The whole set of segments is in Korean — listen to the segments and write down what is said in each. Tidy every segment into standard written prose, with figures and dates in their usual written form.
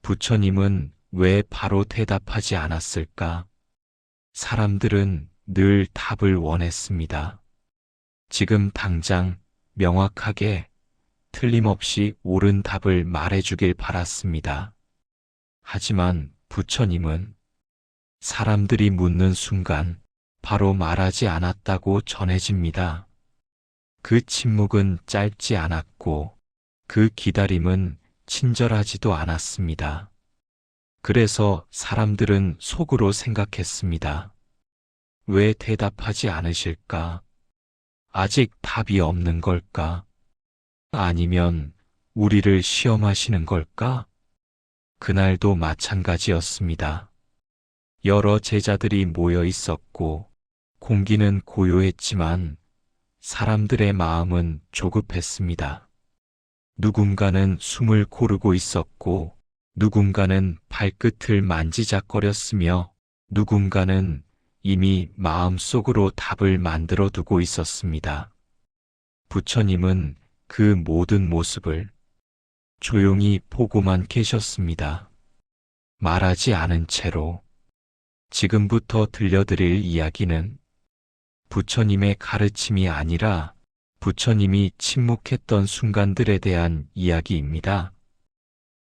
부처님은 왜 바로 대답하지 않았을까? 사람들은 늘 답을 원했습니다. 지금 당장 명확하게 틀림없이 옳은 답을 말해주길 바랐습니다. 하지만 부처님은 사람들이 묻는 순간 바로 말하지 않았다고 전해집니다. 그 침묵은 짧지 않았고 그 기다림은 친절하지도 않았습니다. 그래서 사람들은 속으로 생각했습니다. 왜 대답하지 않으실까? 아직 답이 없는 걸까? 아니면 우리를 시험하시는 걸까? 그날도 마찬가지였습니다. 여러 제자들이 모여 있었고 공기는 고요했지만 사람들의 마음은 조급했습니다. 누군가는 숨을 고르고 있었고 누군가는 발끝을 만지작거렸으며 누군가는 이미 마음속으로 답을 만들어 두고 있었습니다. 부처님은 그 모든 모습을 조용히 보고만 계셨습니다. 말하지 않은 채로. 지금부터 들려드릴 이야기는 부처님의 가르침이 아니라 부처님이 침묵했던 순간들에 대한 이야기입니다.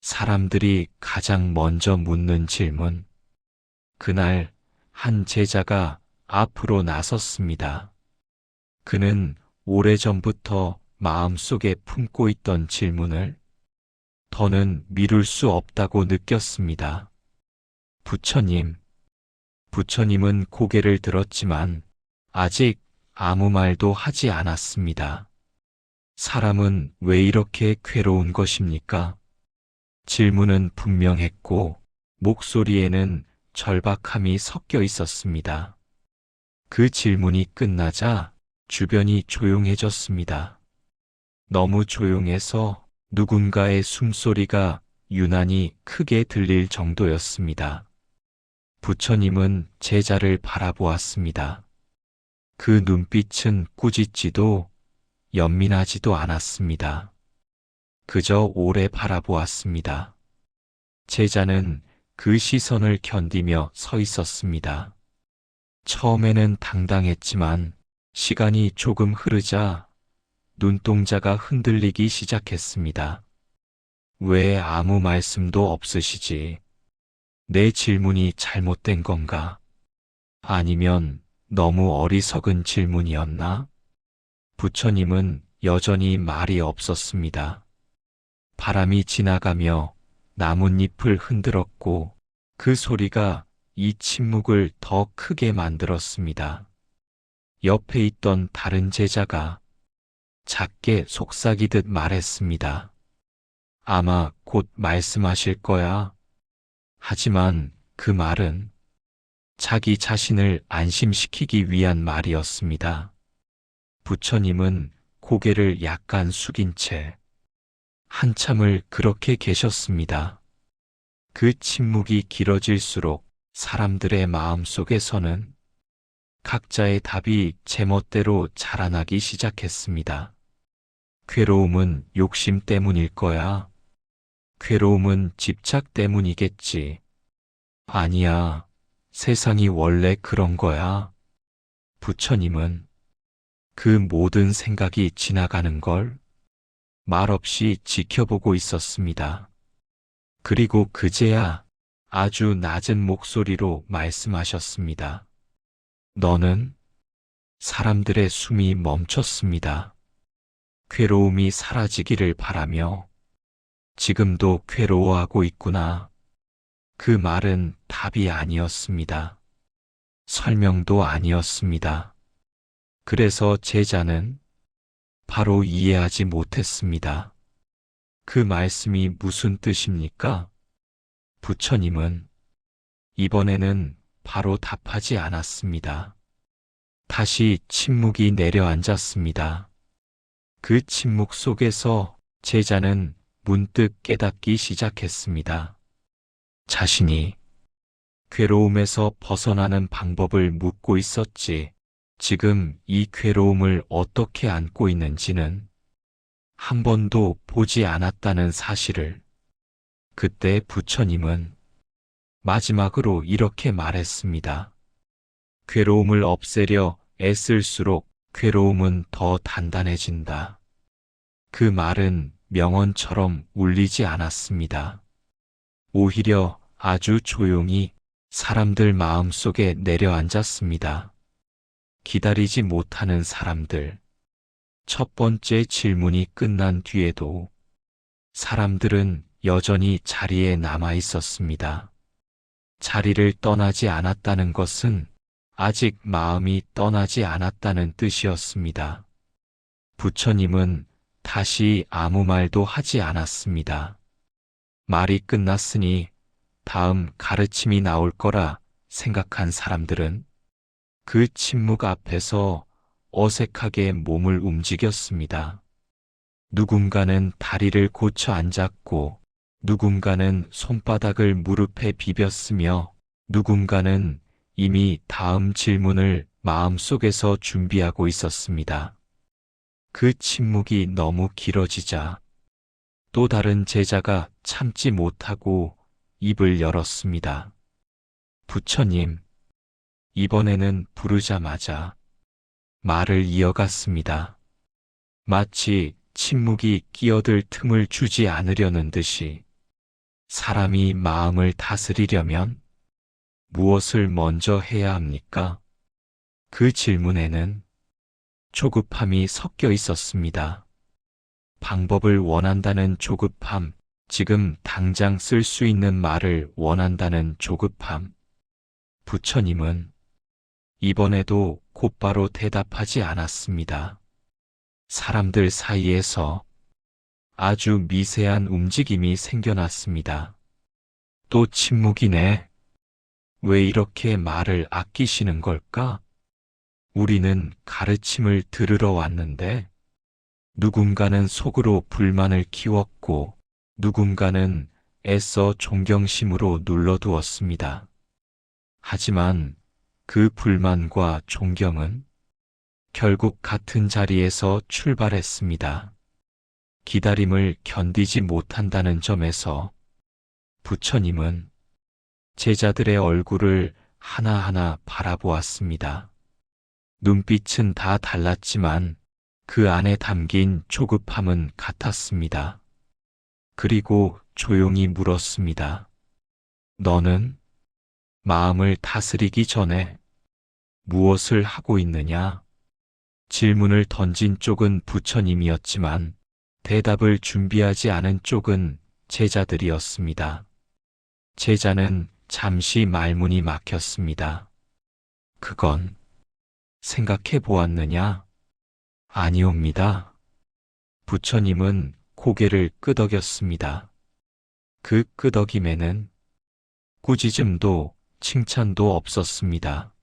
사람들이 가장 먼저 묻는 질문. 그날 한 제자가 앞으로 나섰습니다. 그는 오래전부터 마음속에 품고 있던 질문을 더는 미룰 수 없다고 느꼈습니다. 부처님. 부처님은 고개를 들었지만 아직 아무 말도 하지 않았습니다. 사람은 왜 이렇게 괴로운 것입니까? 질문은 분명했고 목소리에는 절박함이 섞여 있었습니다. 그 질문이 끝나자 주변이 조용해졌습니다. 너무 조용해서 누군가의 숨소리가 유난히 크게 들릴 정도였습니다. 부처님은 제자를 바라보았습니다. 그 눈빛은 꾸짖지도 연민하지도 않았습니다. 그저 오래 바라보았습니다. 제자는 그 시선을 견디며 서 있었습니다. 처음에는 당당했지만 시간이 조금 흐르자 눈동자가 흔들리기 시작했습니다. 왜 아무 말씀도 없으시지? 내 질문이 잘못된 건가? 아니면 너무 어리석은 질문이었나? 부처님은 여전히 말이 없었습니다. 바람이 지나가며 나뭇잎을 흔들었고 그 소리가 이 침묵을 더 크게 만들었습니다. 옆에 있던 다른 제자가 작게 속삭이듯 말했습니다. 아마 곧 말씀하실 거야. 하지만 그 말은 자기 자신을 안심시키기 위한 말이었습니다. 부처님은 고개를 약간 숙인 채 한참을 그렇게 계셨습니다. 그 침묵이 길어질수록 사람들의 마음속에서는 각자의 답이 제멋대로 자라나기 시작했습니다. 괴로움은 욕심 때문일 거야. 괴로움은 집착 때문이겠지. 아니야. 세상이 원래 그런 거야. 부처님은 그 모든 생각이 지나가는 걸 말없이 지켜보고 있었습니다. 그리고 그제야 아주 낮은 목소리로 말씀하셨습니다. 너는? 사람들의 숨이 멈췄습니다. 괴로움이 사라지기를 바라며 지금도 괴로워하고 있구나. 그 말은 답이 아니었습니다. 설명도 아니었습니다. 그래서 제자는 바로 이해하지 못했습니다. 그 말씀이 무슨 뜻입니까? 부처님은 이번에는 바로 답하지 않았습니다. 다시 침묵이 내려앉았습니다. 그 침묵 속에서 제자는 문득 깨닫기 시작했습니다. 자신이 괴로움에서 벗어나는 방법을 묻고 있었지, 지금 이 괴로움을 어떻게 안고 있는지는 한 번도 보지 않았다는 사실을 그때 부처님은 마지막으로 이렇게 말했습니다. 괴로움을 없애려 애쓸수록 괴로움은 더 단단해진다. 그 말은 명언처럼 울리지 않았습니다. 오히려 아주 조용히 사람들 마음속에 내려앉았습니다. 기다리지 못하는 사람들. 첫 번째 질문이 끝난 뒤에도 사람들은 여전히 자리에 남아 있었습니다. 자리를 떠나지 않았다는 것은 아직 마음이 떠나지 않았다는 뜻이었습니다. 부처님은 다시 아무 말도 하지 않았습니다. 말이 끝났으니 다음 가르침이 나올 거라 생각한 사람들은 그 침묵 앞에서 어색하게 몸을 움직였습니다. 누군가는 다리를 고쳐 앉았고, 누군가는 손바닥을 무릎에 비볐으며, 누군가는 이미 다음 질문을 마음속에서 준비하고 있었습니다. 그 침묵이 너무 길어지자 또 다른 제자가 참지 못하고 입을 열었습니다. 부처님, 이번에는 부르자마자 말을 이어갔습니다. 마치 침묵이 끼어들 틈을 주지 않으려는 듯이 사람이 마음을 다스리려면 무엇을 먼저 해야 합니까? 그 질문에는 조급함이 섞여 있었습니다. 방법을 원한다는 조급함, 지금 당장 쓸 수 있는 말을 원한다는 조급함. 부처님은 이번에도 곧바로 대답하지 않았습니다. 사람들 사이에서 아주 미세한 움직임이 생겨났습니다. 또 침묵이네. 왜 이렇게 말을 아끼시는 걸까? 우리는 가르침을 들으러 왔는데 누군가는 속으로 불만을 키웠고 누군가는 애써 존경심으로 눌러두었습니다. 하지만 그 불만과 존경은 결국 같은 자리에서 출발했습니다. 기다림을 견디지 못한다는 점에서 부처님은 제자들의 얼굴을 하나하나 바라보았습니다. 눈빛은 다 달랐지만 그 안에 담긴 조급함은 같았습니다. 그리고 조용히 물었습니다. 너는 마음을 다스리기 전에 무엇을 하고 있느냐? 질문을 던진 쪽은 부처님이었지만 대답을 준비하지 않은 쪽은 제자들이었습니다. 제자는 잠시 말문이 막혔습니다. 그건 생각해 보았느냐? 아니옵니다. 부처님은 고개를 끄덕였습니다. 그 끄덕임에는 꾸짖음도 칭찬도 없었습니다.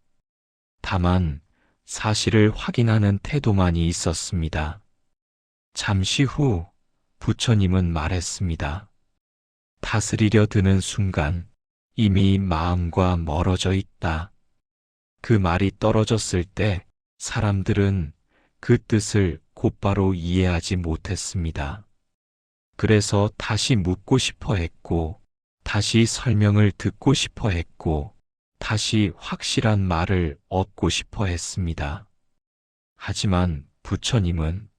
다만 사실을 확인하는 태도만이 있었습니다. 잠시 후 부처님은 말했습니다. 다스리려 드는 순간 이미 마음과 멀어져 있다. 그 말이 떨어졌을 때 사람들은 그 뜻을 곧바로 이해하지 못했습니다. 그래서 다시 묻고 싶어 했고, 다시 설명을 듣고 싶어 했고, 다시 확실한 말을 얻고 싶어 했습니다. 하지만 부처님은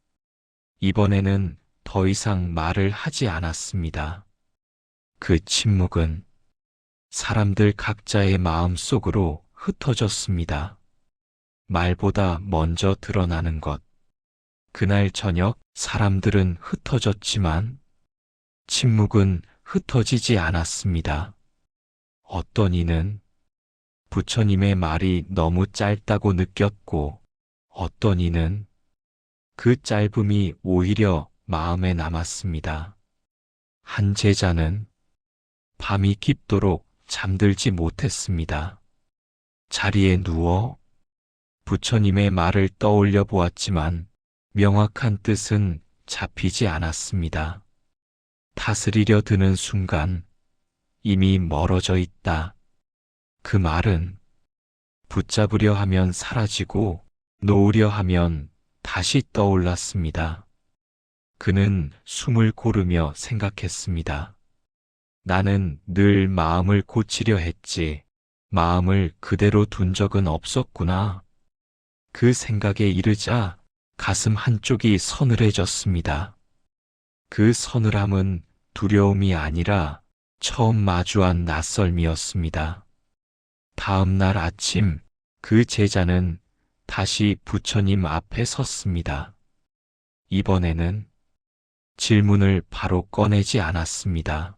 이번에는 더 이상 말을 하지 않았습니다. 그 침묵은 사람들 각자의 마음 속으로 흩어졌습니다. 말보다 먼저 드러나는 것. 그날 저녁 사람들은 흩어졌지만 침묵은 흩어지지 않았습니다. 어떤 이는 부처님의 말이 너무 짧다고 느꼈고 어떤 이는 그 짧음이 오히려 마음에 남았습니다. 한 제자는 밤이 깊도록 잠들지 못했습니다. 자리에 누워 부처님의 말을 떠올려 보았지만 명확한 뜻은 잡히지 않았습니다. 다스리려 드는 순간 이미 멀어져 있다. 그 말은 붙잡으려 하면 사라지고 놓으려 하면 다시 떠올랐습니다. 그는 숨을 고르며 생각했습니다. 나는 늘 마음을 고치려 했지. 마음을 그대로 둔 적은 없었구나. 그 생각에 이르자 가슴 한쪽이 서늘해졌습니다. 그 서늘함은 두려움이 아니라 처음 마주한 낯설미였습니다. 다음 날 아침 그 제자는 다시 부처님 앞에 섰습니다. 이번에는 질문을 바로 꺼내지 않았습니다.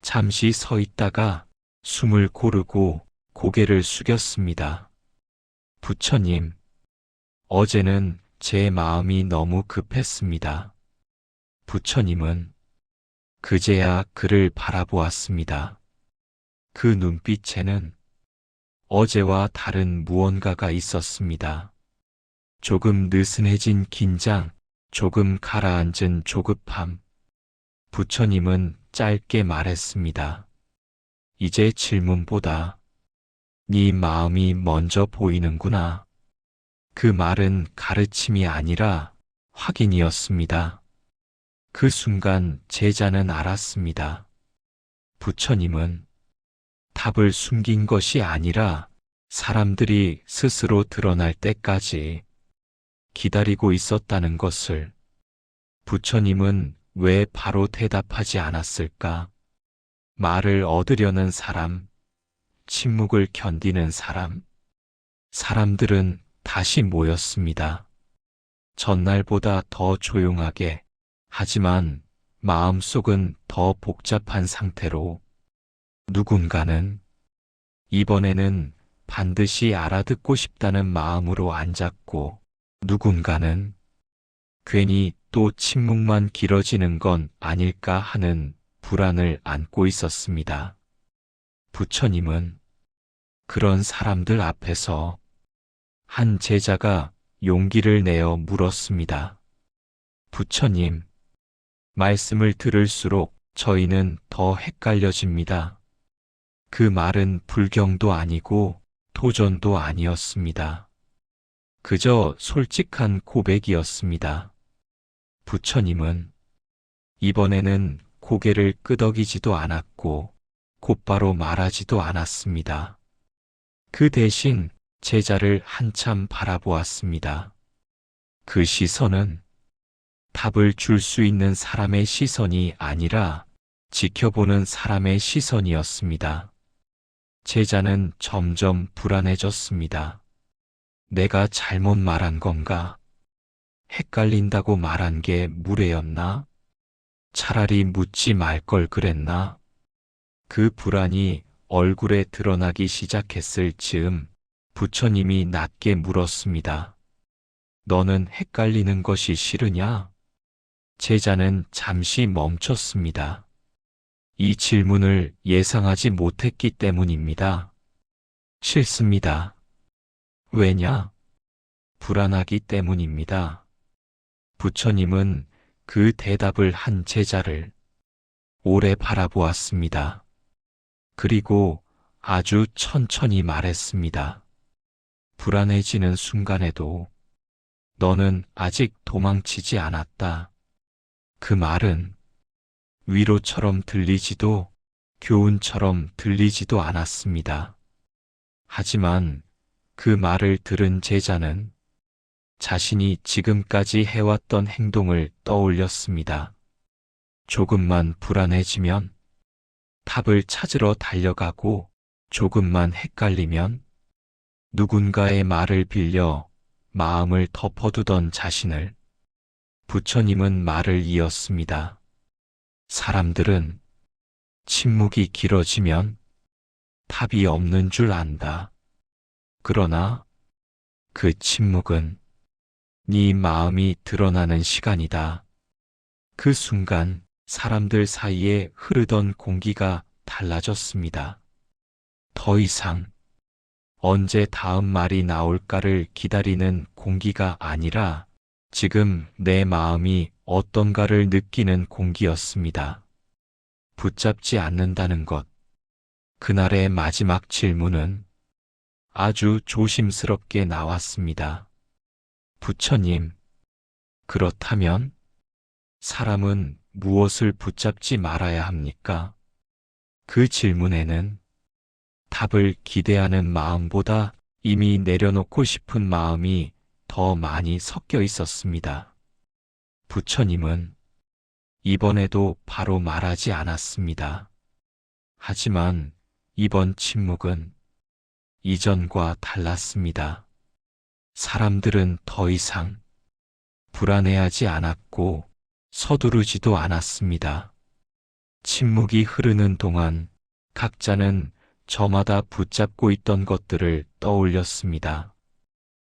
잠시 서 있다가 숨을 고르고 고개를 숙였습니다. 부처님, 어제는 제 마음이 너무 급했습니다. 부처님은 그제야 그를 바라보았습니다. 그 눈빛에는 어제와 다른 무언가가 있었습니다. 조금 느슨해진 긴장, 조금 가라앉은 조급함. 부처님은 짧게 말했습니다. 이제 질문보다 네 마음이 먼저 보이는구나. 그 말은 가르침이 아니라 확인이었습니다. 그 순간 제자는 알았습니다. 부처님은 답을 숨긴 것이 아니라 사람들이 스스로 드러날 때까지 기다리고 있었다는 것을. 부처님은 왜 바로 대답하지 않았을까? 말을 얻으려는 사람, 침묵을 견디는 사람, 사람들은 다시 모였습니다. 전날보다 더 조용하게, 하지만 마음속은 더 복잡한 상태로. 누군가는 이번에는 반드시 알아듣고 싶다는 마음으로 앉았고, 누군가는 괜히 또 침묵만 길어지는 건 아닐까 하는 불안을 안고 있었습니다. 부처님은 그런 사람들 앞에서 한 제자가 용기를 내어 물었습니다. 부처님, 말씀을 들을수록 저희는 더 헷갈려집니다. 그 말은 불경도 아니고 도전도 아니었습니다. 그저 솔직한 고백이었습니다. 부처님은 이번에는 고개를 끄덕이지도 않았고 곧바로 말하지도 않았습니다. 그 대신 제자를 한참 바라보았습니다. 그 시선은 답을 줄 수 있는 사람의 시선이 아니라 지켜보는 사람의 시선이었습니다. 제자는 점점 불안해졌습니다. 내가 잘못 말한 건가? 헷갈린다고 말한 게 무례였나? 차라리 묻지 말 걸 그랬나? 그 불안이 얼굴에 드러나기 시작했을 즈음 부처님이 낮게 물었습니다. 너는 헷갈리는 것이 싫으냐? 제자는 잠시 멈췄습니다. 이 질문을 예상하지 못했기 때문입니다. 싫습니다. 왜냐? 불안하기 때문입니다. 부처님은 그 대답을 한 제자를 오래 바라보았습니다. 그리고 아주 천천히 말했습니다. 불안해지는 순간에도 너는 아직 도망치지 않았다. 그 말은 위로처럼 들리지도 교훈처럼 들리지도 않았습니다. 하지만 그 말을 들은 제자는 자신이 지금까지 해왔던 행동을 떠올렸습니다. 조금만 불안해지면 답을 찾으러 달려가고 조금만 헷갈리면 누군가의 말을 빌려 마음을 덮어두던 자신을. 부처님은 말을 이었습니다. 사람들은 침묵이 길어지면 답이 없는 줄 안다. 그러나 그 침묵은 네 마음이 드러나는 시간이다. 그 순간 사람들 사이에 흐르던 공기가 달라졌습니다. 더 이상 언제 다음 말이 나올까를 기다리는 공기가 아니라 지금 내 마음이 어떤가를 느끼는 공기였습니다. 붙잡지 않는다는 것. 그날의 마지막 질문은 아주 조심스럽게 나왔습니다. 부처님, 그렇다면 사람은 무엇을 붙잡지 말아야 합니까? 그 질문에는 답을 기대하는 마음보다 이미 내려놓고 싶은 마음이 더 많이 섞여 있었습니다. 부처님은 이번에도 바로 말하지 않았습니다. 하지만 이번 침묵은 이전과 달랐습니다. 사람들은 더 이상 불안해하지 않았고 서두르지도 않았습니다. 침묵이 흐르는 동안 각자는 저마다 붙잡고 있던 것들을 떠올렸습니다.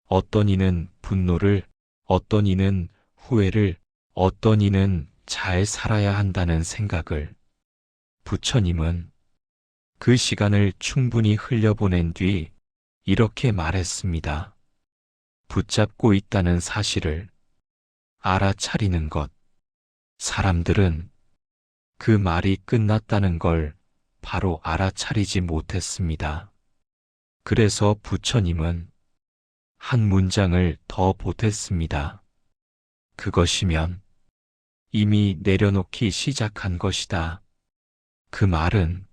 어떤 이는 분노를, 어떤 이는 후회를, 어떤 이는 잘 살아야 한다는 생각을. 부처님은 그 시간을 충분히 흘려보낸 뒤 이렇게 말했습니다. 붙잡고 있다는 사실을 알아차리는 것. 사람들은 그 말이 끝났다는 걸 바로 알아차리지 못했습니다. 그래서 부처님은 한 문장을 더 보탰습니다. 그것이면 이미 내려놓기 시작한 것이다. 그 말은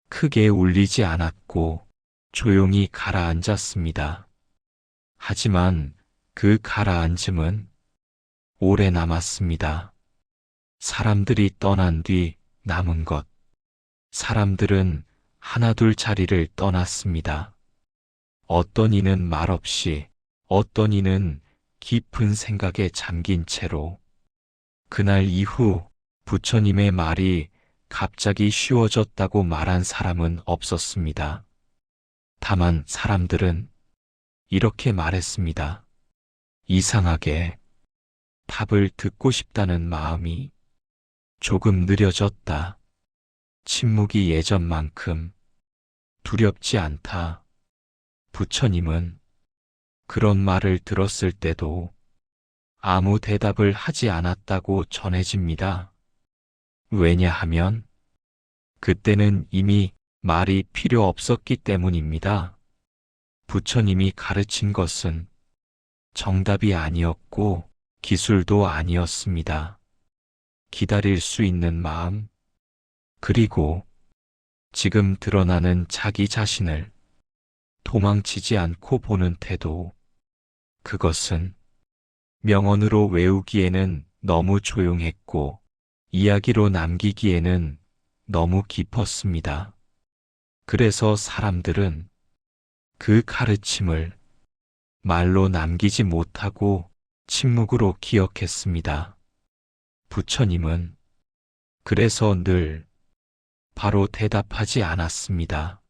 크게 울리지 않았고 조용히 가라앉았습니다. 하지만 그 가라앉음은 오래 남았습니다. 사람들이 떠난 뒤 남은 것. 사람들은 하나둘 자리를 떠났습니다. 어떤 이는 말없이, 어떤 이는 깊은 생각에 잠긴 채로. 그날 이후 부처님의 말이 갑자기 쉬워졌다고 말한 사람은 없었습니다. 다만 사람들은 이렇게 말했습니다. 이상하게 답을 듣고 싶다는 마음이 조금 느려졌다. 침묵이 예전만큼 두렵지 않다. 부처님은 그런 말을 들었을 때도 아무 대답을 하지 않았다고 전해집니다. 왜냐하면 그때는 이미 말이 필요 없었기 때문입니다. 부처님이 가르친 것은 정답이 아니었고 기술도 아니었습니다. 기다릴 수 있는 마음, 그리고 지금 드러나는 자기 자신을 도망치지 않고 보는 태도. 그것은 명언으로 외우기에는 너무 조용했고 이야기로 남기기에는 너무 깊었습니다. 그래서 사람들은 그 가르침을 말로 남기지 못하고 침묵으로 기억했습니다. 부처님은 그래서 늘 바로 대답하지 않았습니다.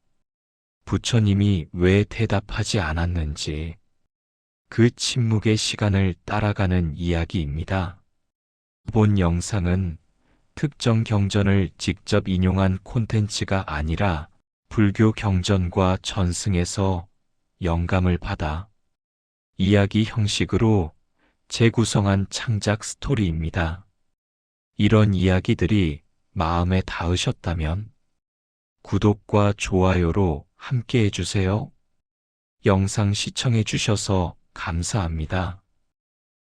부처님이 왜 대답하지 않았는지 그 침묵의 시간을 따라가는 이야기입니다. 본 영상은 특정 경전을 직접 인용한 콘텐츠가 아니라 불교 경전과 전승에서 영감을 받아 이야기 형식으로 재구성한 창작 스토리입니다. 이런 이야기들이 마음에 닿으셨다면 구독과 좋아요로 함께 해주세요. 영상 시청해 주셔서 감사합니다.